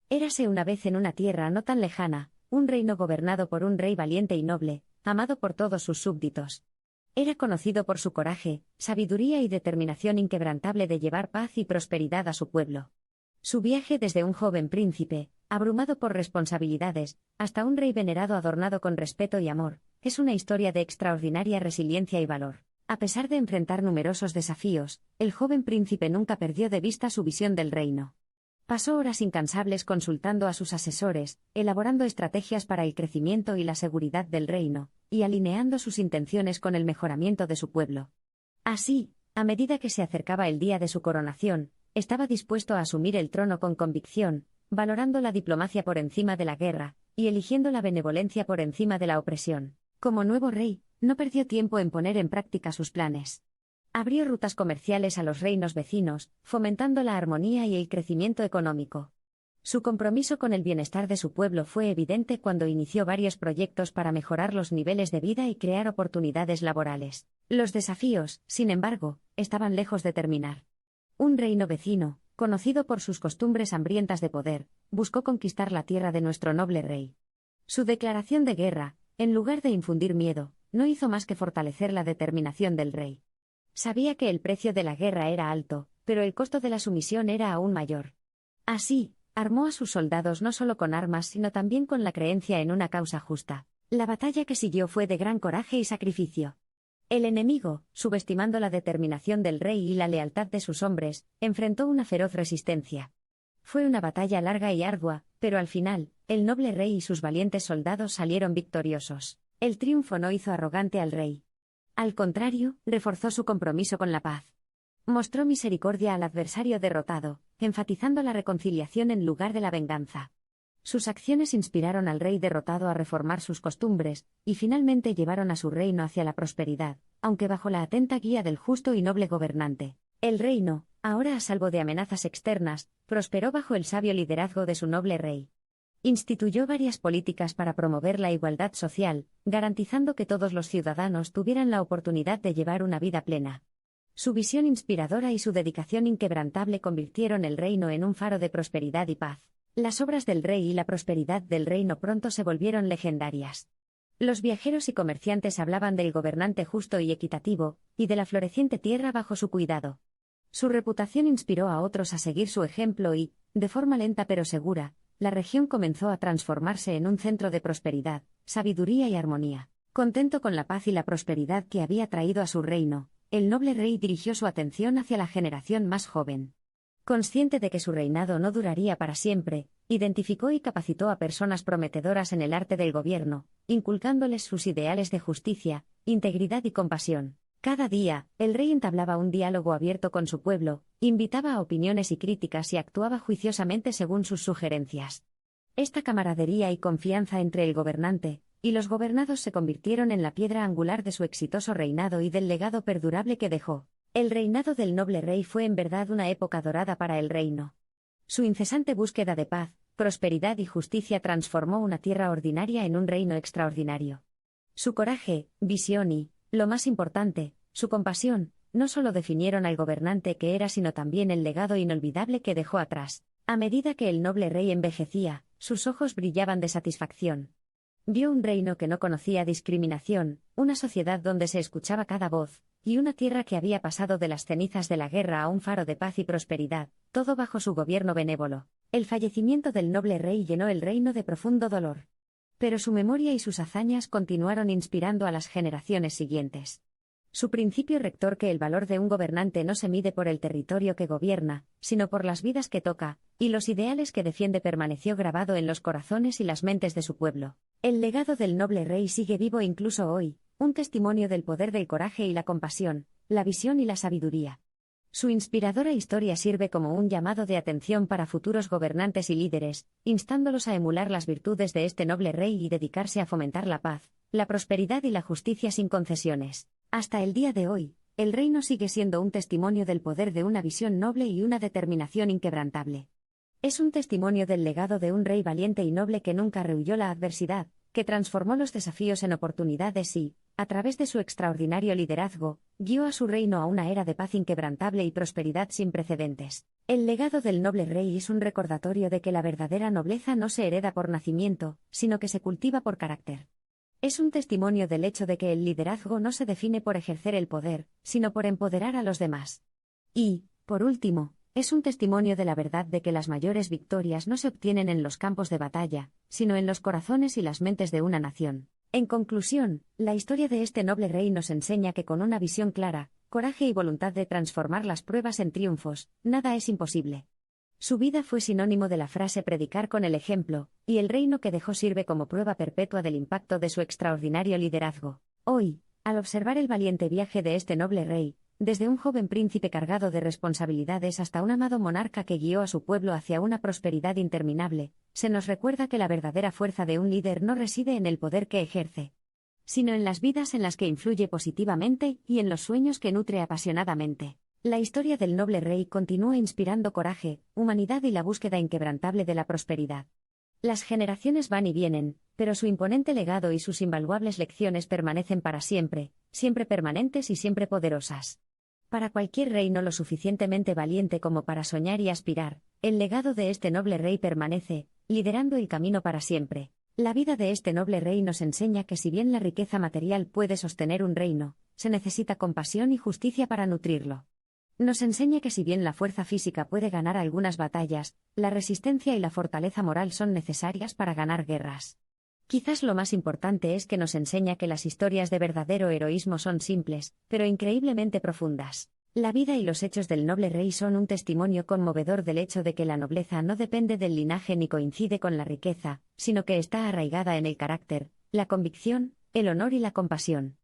Érase una vez en una tierra no tan lejana, un reino gobernado por un rey valiente y noble, amado por todos sus súbditos. Era conocido por su coraje, sabiduría y determinación inquebrantable de llevar paz y prosperidad a su pueblo. Su viaje desde un joven príncipe, abrumado por responsabilidades, hasta un rey venerado adornado con respeto y amor, es una historia de extraordinaria resiliencia y valor. A pesar de enfrentar numerosos desafíos, el joven príncipe nunca perdió de vista su visión del reino. Pasó horas incansables consultando a sus asesores, elaborando estrategias para el crecimiento y la seguridad del reino, y alineando sus intenciones con el mejoramiento de su pueblo. Así, a medida que se acercaba el día de su coronación, estaba dispuesto a asumir el trono con convicción, valorando la diplomacia por encima de la guerra, y eligiendo la benevolencia por encima de la opresión. Como nuevo rey, no perdió tiempo en poner en práctica sus planes. Abrió rutas comerciales a los reinos vecinos, fomentando la armonía y el crecimiento económico. Su compromiso con el bienestar de su pueblo fue evidente cuando inició varios proyectos para mejorar los niveles de vida y crear oportunidades laborales. Los desafíos, sin embargo, estaban lejos de terminar. Un reino vecino, conocido por sus costumbres hambrientas de poder, buscó conquistar la tierra de nuestro noble rey. Su declaración de guerra, en lugar de infundir miedo, no hizo más que fortalecer la determinación del rey. Sabía que el precio de la guerra era alto, pero el costo de la sumisión era aún mayor. Así, armó a sus soldados no solo con armas sino también con la creencia en una causa justa. La batalla que siguió fue de gran coraje y sacrificio. El enemigo, subestimando la determinación del rey y la lealtad de sus hombres, enfrentó una feroz resistencia. Fue una batalla larga y ardua, pero al final, el noble rey y sus valientes soldados salieron victoriosos. El triunfo no hizo arrogante al rey. Al contrario, reforzó su compromiso con la paz. Mostró misericordia al adversario derrotado, enfatizando la reconciliación en lugar de la venganza. Sus acciones inspiraron al rey derrotado a reformar sus costumbres, y finalmente llevaron a su reino hacia la prosperidad, aunque bajo la atenta guía del justo y noble gobernante. El reino, ahora a salvo de amenazas externas, prosperó bajo el sabio liderazgo de su noble rey. Instituyó varias políticas para promover la igualdad social, garantizando que todos los ciudadanos tuvieran la oportunidad de llevar una vida plena. Su visión inspiradora y su dedicación inquebrantable convirtieron el reino en un faro de prosperidad y paz. Las obras del rey y la prosperidad del reino pronto se volvieron legendarias. Los viajeros y comerciantes hablaban del gobernante justo y equitativo, y de la floreciente tierra bajo su cuidado. Su reputación inspiró a otros a seguir su ejemplo y, de forma lenta pero segura, la región comenzó a transformarse en un centro de prosperidad, sabiduría y armonía. Contento con la paz y la prosperidad que había traído a su reino, el noble rey dirigió su atención hacia la generación más joven. Consciente de que su reinado no duraría para siempre, identificó y capacitó a personas prometedoras en el arte del gobierno, inculcándoles sus ideales de justicia, integridad y compasión. Cada día, el rey entablaba un diálogo abierto con su pueblo, invitaba a opiniones y críticas y actuaba juiciosamente según sus sugerencias. Esta camaradería y confianza entre el gobernante y los gobernados se convirtieron en la piedra angular de su exitoso reinado y del legado perdurable que dejó. El reinado del noble rey fue en verdad una época dorada para el reino. Su incesante búsqueda de paz, prosperidad y justicia transformó una tierra ordinaria en un reino extraordinario. Su coraje, visión y, lo más importante, su compasión, no solo definieron al gobernante que era sino también el legado inolvidable que dejó atrás. A medida que el noble rey envejecía, sus ojos brillaban de satisfacción. Vio un reino que no conocía discriminación, una sociedad donde se escuchaba cada voz, y una tierra que había pasado de las cenizas de la guerra a un faro de paz y prosperidad, todo bajo su gobierno benévolo. El fallecimiento del noble rey llenó el reino de profundo dolor. Pero su memoria y sus hazañas continuaron inspirando a las generaciones siguientes. Su principio rector que el valor de un gobernante no se mide por el territorio que gobierna, sino por las vidas que toca, y los ideales que defiende permaneció grabado en los corazones y las mentes de su pueblo. El legado del noble rey sigue vivo incluso hoy, un testimonio del poder del coraje y la compasión, la visión y la sabiduría. Su inspiradora historia sirve como un llamado de atención para futuros gobernantes y líderes, instándolos a emular las virtudes de este noble rey y dedicarse a fomentar la paz, la prosperidad y la justicia sin concesiones. Hasta el día de hoy, el reino sigue siendo un testimonio del poder de una visión noble y una determinación inquebrantable. Es un testimonio del legado de un rey valiente y noble que nunca rehuyó la adversidad, que transformó los desafíos en oportunidades y, a través de su extraordinario liderazgo, guió a su reino a una era de paz inquebrantable y prosperidad sin precedentes. El legado del noble rey es un recordatorio de que la verdadera nobleza no se hereda por nacimiento, sino que se cultiva por carácter. Es un testimonio del hecho de que el liderazgo no se define por ejercer el poder, sino por empoderar a los demás. Y, por último, es un testimonio de la verdad de que las mayores victorias no se obtienen en los campos de batalla, sino en los corazones y las mentes de una nación. En conclusión, la historia de este noble rey nos enseña que con una visión clara, coraje y voluntad de transformar las pruebas en triunfos, nada es imposible. Su vida fue sinónimo de la frase predicar con el ejemplo, y el reino que dejó sirve como prueba perpetua del impacto de su extraordinario liderazgo. Hoy, al observar el valiente viaje de este noble rey, desde un joven príncipe cargado de responsabilidades hasta un amado monarca que guió a su pueblo hacia una prosperidad interminable, se nos recuerda que la verdadera fuerza de un líder no reside en el poder que ejerce, sino en las vidas en las que influye positivamente y en los sueños que nutre apasionadamente. La historia del noble rey continúa inspirando coraje, humanidad y la búsqueda inquebrantable de la prosperidad. Las generaciones van y vienen, pero su imponente legado y sus invaluables lecciones permanecen para siempre, siempre permanentes y siempre poderosas. Para cualquier reino lo suficientemente valiente como para soñar y aspirar, el legado de este noble rey permanece, liderando el camino para siempre. La vida de este noble rey nos enseña que si bien la riqueza material puede sostener un reino, se necesita compasión y justicia para nutrirlo. Nos enseña que si bien la fuerza física puede ganar algunas batallas, la resistencia y la fortaleza moral son necesarias para ganar guerras. Quizás lo más importante es que nos enseña que las historias de verdadero heroísmo son simples, pero increíblemente profundas. La vida y los hechos del noble rey son un testimonio conmovedor del hecho de que la nobleza no depende del linaje ni coincide con la riqueza, sino que está arraigada en el carácter, la convicción, el honor y la compasión.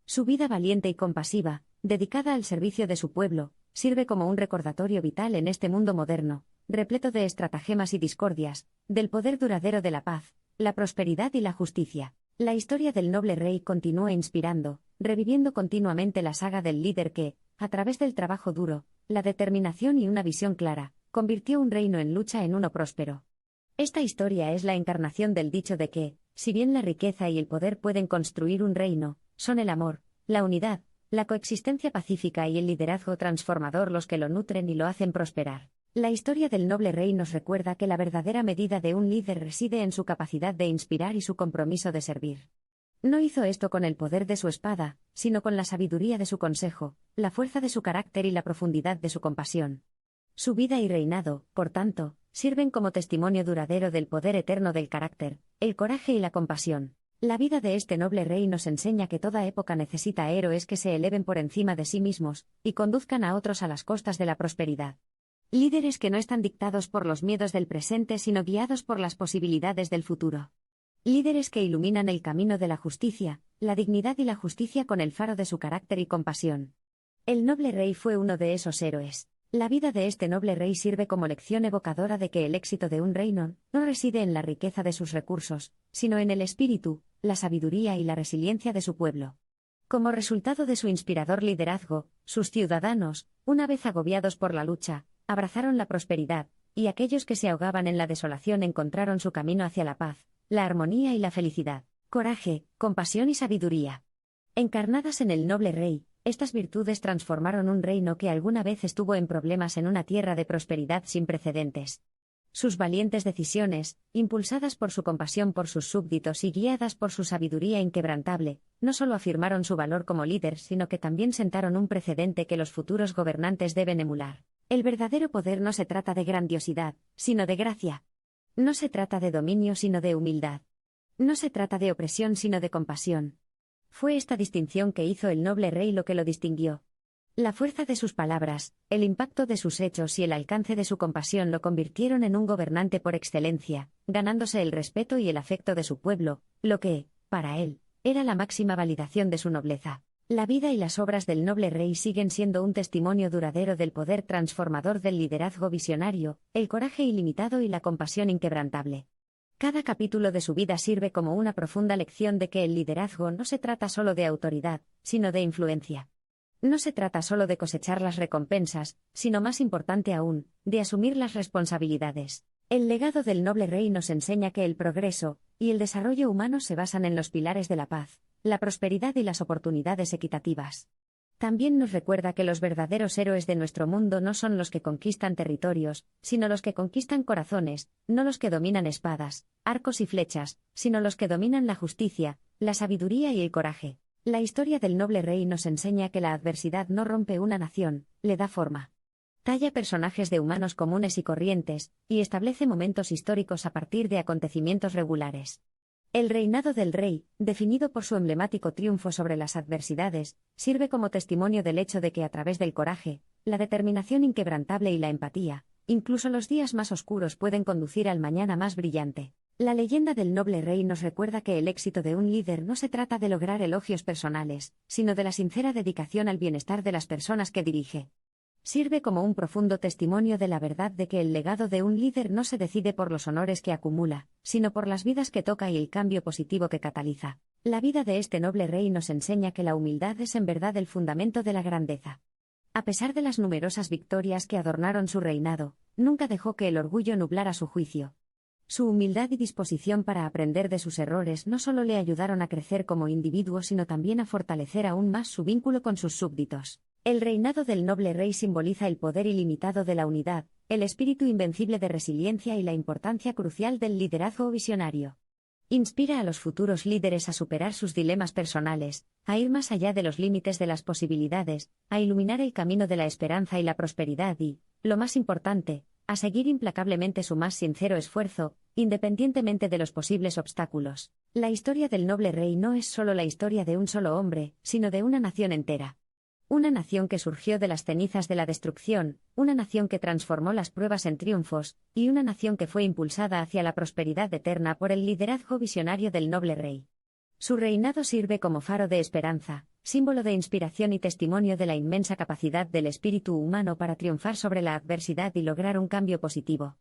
Su vida valiente y compasiva, dedicada al servicio de su pueblo, sirve como un recordatorio vital en este mundo moderno, repleto de estratagemas y discordias, del poder duradero de la paz, la prosperidad y la justicia. La historia del noble rey continúa inspirando, reviviendo continuamente la saga del líder que, a través del trabajo duro, la determinación y una visión clara, convirtió un reino en lucha en uno próspero. Esta historia es la encarnación del dicho de que, si bien la riqueza y el poder pueden construir un reino, son el amor, la unidad, la coexistencia pacífica y el liderazgo transformador los que lo nutren y lo hacen prosperar. La historia del noble rey nos recuerda que la verdadera medida de un líder reside en su capacidad de inspirar y su compromiso de servir. No hizo esto con el poder de su espada, sino con la sabiduría de su consejo, la fuerza de su carácter y la profundidad de su compasión. Su vida y reinado, por tanto, sirven como testimonio duradero del poder eterno del carácter, el coraje y la compasión. La vida de este noble rey nos enseña que toda época necesita héroes que se eleven por encima de sí mismos, y conduzcan a otros a las costas de la prosperidad. Líderes que no están dictados por los miedos del presente sino guiados por las posibilidades del futuro. Líderes que iluminan el camino de la justicia, la dignidad y la justicia con el faro de su carácter y compasión. El noble rey fue uno de esos héroes. La vida de este noble rey sirve como lección evocadora de que el éxito de un reino no reside en la riqueza de sus recursos, sino en el espíritu, la sabiduría y la resiliencia de su pueblo. Como resultado de su inspirador liderazgo, sus ciudadanos, una vez agobiados por la lucha, abrazaron la prosperidad, y aquellos que se ahogaban en la desolación encontraron su camino hacia la paz, la armonía y la felicidad. Coraje, compasión y sabiduría. Encarnadas en el noble rey, estas virtudes transformaron un reino que alguna vez estuvo en problemas en una tierra de prosperidad sin precedentes. Sus valientes decisiones, impulsadas por su compasión por sus súbditos y guiadas por su sabiduría inquebrantable, no solo afirmaron su valor como líder, sino que también sentaron un precedente que los futuros gobernantes deben emular. El verdadero poder no se trata de grandiosidad, sino de gracia. No se trata de dominio, sino de humildad. No se trata de opresión, sino de compasión. Fue esta distinción que hizo el noble rey lo que lo distinguió. La fuerza de sus palabras, el impacto de sus hechos y el alcance de su compasión lo convirtieron en un gobernante por excelencia, ganándose el respeto y el afecto de su pueblo, lo que, para él, era la máxima validación de su nobleza. La vida y las obras del noble rey siguen siendo un testimonio duradero del poder transformador del liderazgo visionario, el coraje ilimitado y la compasión inquebrantable. Cada capítulo de su vida sirve como una profunda lección de que el liderazgo no se trata solo de autoridad, sino de influencia. No se trata solo de cosechar las recompensas, sino más importante aún, de asumir las responsabilidades. El legado del noble rey nos enseña que el progreso y el desarrollo humano se basan en los pilares de la paz, la prosperidad y las oportunidades equitativas. También nos recuerda que los verdaderos héroes de nuestro mundo no son los que conquistan territorios, sino los que conquistan corazones, no los que dominan espadas, arcos y flechas, sino los que dominan la justicia, la sabiduría y el coraje. La historia del noble rey nos enseña que la adversidad no rompe una nación, le da forma. Talla personajes de humanos comunes y corrientes, y establece momentos históricos a partir de acontecimientos regulares. El reinado del rey, definido por su emblemático triunfo sobre las adversidades, sirve como testimonio del hecho de que a través del coraje, la determinación inquebrantable y la empatía, incluso los días más oscuros pueden conducir al mañana más brillante. La leyenda del noble rey nos recuerda que el éxito de un líder no se trata de lograr elogios personales, sino de la sincera dedicación al bienestar de las personas que dirige. Sirve como un profundo testimonio de la verdad de que el legado de un líder no se decide por los honores que acumula, sino por las vidas que toca y el cambio positivo que cataliza. La vida de este noble rey nos enseña que la humildad es en verdad el fundamento de la grandeza. A pesar de las numerosas victorias que adornaron su reinado, nunca dejó que el orgullo nublara su juicio. Su humildad y disposición para aprender de sus errores no solo le ayudaron a crecer como individuo, sino también a fortalecer aún más su vínculo con sus súbditos. El reinado del noble rey simboliza el poder ilimitado de la unidad, el espíritu invencible de resiliencia y la importancia crucial del liderazgo visionario. Inspira a los futuros líderes a superar sus dilemas personales, a ir más allá de los límites de las posibilidades, a iluminar el camino de la esperanza y la prosperidad y, lo más importante, a seguir implacablemente su más sincero esfuerzo, independientemente de los posibles obstáculos. La historia del noble rey no es solo la historia de un solo hombre, sino de una nación entera. Una nación que surgió de las cenizas de la destrucción, una nación que transformó las pruebas en triunfos, y una nación que fue impulsada hacia la prosperidad eterna por el liderazgo visionario del noble rey. Su reinado sirve como faro de esperanza, símbolo de inspiración y testimonio de la inmensa capacidad del espíritu humano para triunfar sobre la adversidad y lograr un cambio positivo.